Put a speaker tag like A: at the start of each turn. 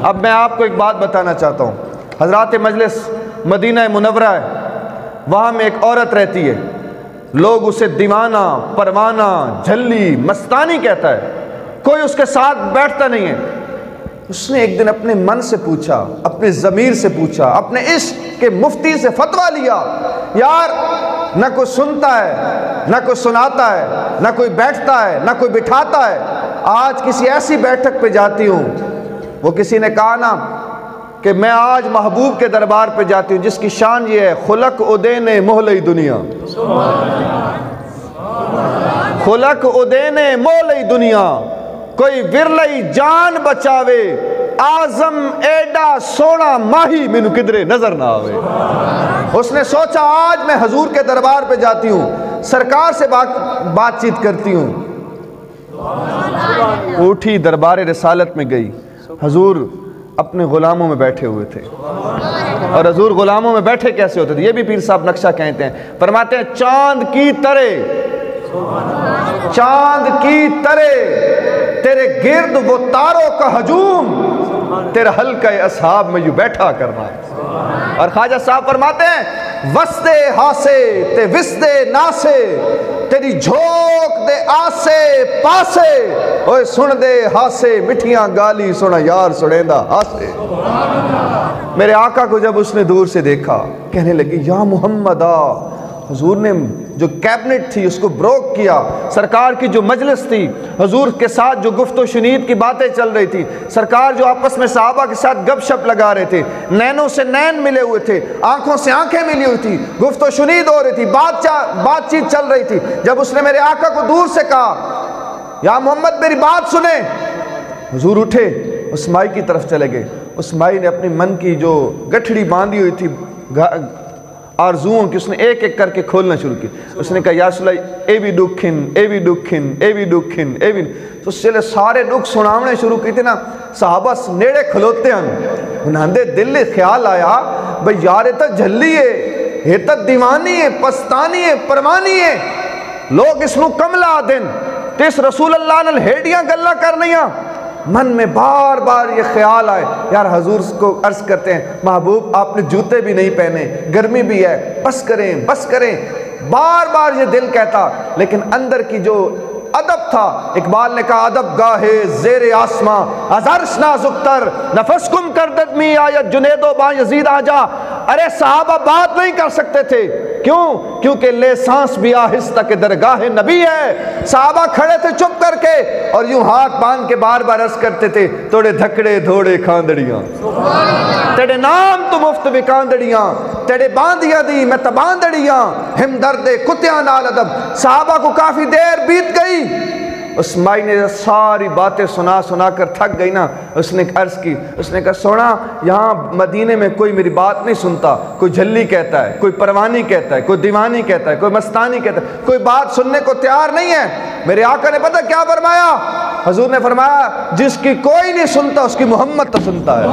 A: اب میں آپ کو ایک بات بتانا چاہتا ہوں. حضرات مجلس مدینہ منورہ ہے, وہاں میں ایک عورت رہتی ہے, لوگ اسے دیوانہ, پروانہ, جھلی, مستانی کہتا ہے, کوئی اس کے ساتھ بیٹھتا نہیں ہے. اس نے ایک دن اپنے من سے پوچھا, اپنے ضمیر سے پوچھا, اپنے عشق کے مفتی سے فتویٰ لیا, یار نہ کوئی سنتا ہے, نہ کوئی سناتا ہے, نہ کوئی بیٹھتا ہے, نہ کوئی بٹھاتا ہے, آج کسی ایسی بیٹھک پہ جاتی ہوں. وہ کسی نے کہا نا کہ میں آج محبوب کے دربار پہ جاتی ہوں جس کی شان یہ ہے, خلق ادین مہلئی دنیا, خلق ادین مہلئی دنیا, کوئی ورلئی جان بچاوے, آزم ایڈا سونا ماہی مینو کدرے نظر نہ آوے. اس نے سوچا آج میں حضور کے دربار پہ جاتی ہوں, سرکار سے بات چیت کرتی ہوں. اٹھی دربار رسالت میں گئی, حضور اپنے غلاموں میں بیٹھے ہوئے تھے. اور حضور غلاموں میں بیٹھے کیسے ہوتے تھے, یہ بھی پیر صاحب نقشہ کہتے ہیں. فرماتے ہیں چاند کی طرح, چاند کی طرح تیرے گرد وہ تاروں کا ہجوم, تیرا حلقہ اصحاب میں یوں بیٹھا کرنا. اور خواجہ صاحب فرماتے ہیں وستے ہاسے تے وستے ناسے, تیری جھوک دے آسے پاسے, اوے سن دے ہاسے مٹھیاں گالی سنا یار سڑیندہ ہاسے. میرے آقا کو جب اس نے دور سے دیکھا کہنے لگی یا محمد آ. حضور نے جو کیبنٹ تھی اس کو بروک کیا, سرکار کی جو مجلس تھی, حضور کے ساتھ جو گفت و شنید کی باتیں چل رہی تھی, سرکار جو آپس میں صحابہ کے ساتھ گپ شپ لگا رہے تھے, نینوں سے نین ملے ہوئے تھے, آنکھوں سے آنکھیں ملی ہوئی تھی, گفت و شنید ہو رہی تھی, بات چیت چل رہی تھی. جب اس نے میرے آقا کو دور سے کہا یا محمد میری بات سنیں, حضور اٹھے اس مائی کی طرف چلے گئے. اس مائی نے اپنی من کی جو گٹھڑی باندھی ہوئی تھی آرزوؤں کی, اس نے ایک ایک کر کے کھولنا شروع کی. اس نے کہا یا رسول اللہ اے بھی دکھن, اے بھی دکھن, اے بھی دکھن, اے بھی. تو اس سے سارے دکھ سناونے شروع کی تھے نا, صحابہ نیڑے کھلوتے ہیں, انہاں دے دل خیال آیا بھئی یار یہ تو جھلی ہے, یہ تو دیوانی ہے, پستانی ہے, پروانی ہے, لوگ اس نو کملا دن تے اس رسول اللہ نال ہیڈیاں گلاں کرنیاں. من میں بار بار یہ خیال آئے, یار حضور کو عرض کرتے ہیں محبوب آپ نے جوتے بھی نہیں پہنے, گرمی بھی ہے, بس کریں بس کریں. بار بار یہ دل کہتا, لیکن اندر کی جو ادب تھا, اقبال نے کہا ادب گاہے زیر آسماں ازرش نازکتر, نفس کم کردت می آیت جنید و با یزید آجا. ارے صحابہ بات نہیں کر سکتے تھے, کیوں؟ کیونکہ لے سانس بھی آہستہ کے درگاہ نبی ہے. صحابہ کھڑے تھے چپ کر کے اور یوں ہاتھ باندھ کے بار بار عرض کرتے تھے توڑے دھکڑے دھوڑے کھاندڑیاں, تیرے نام تو مفت بکاندڑیاں, تیرے باندیاں دی میں تباندڑیاں, ہم درد کتیاں نال ادب. صحابہ کو کافی دیر بیت گئی. اس مائی نے ساری باتیں سنا کر تھک گئی نا, اس نے عرض کی, اس نے کہا سونا یہاں مدینے میں کوئی میری بات نہیں سنتا, کوئی جھلی کہتا ہے, کوئی پروانی کہتا ہے, کوئی دیوانی کہتا ہے, کوئی مستانی کہتا ہے, کوئی بات سننے کو تیار نہیں ہے. میرے آقا نے پتہ کیا فرمایا, حضور نے فرمایا جس کی کوئی نہیں سنتا اس کی محمد تو سنتا ہے.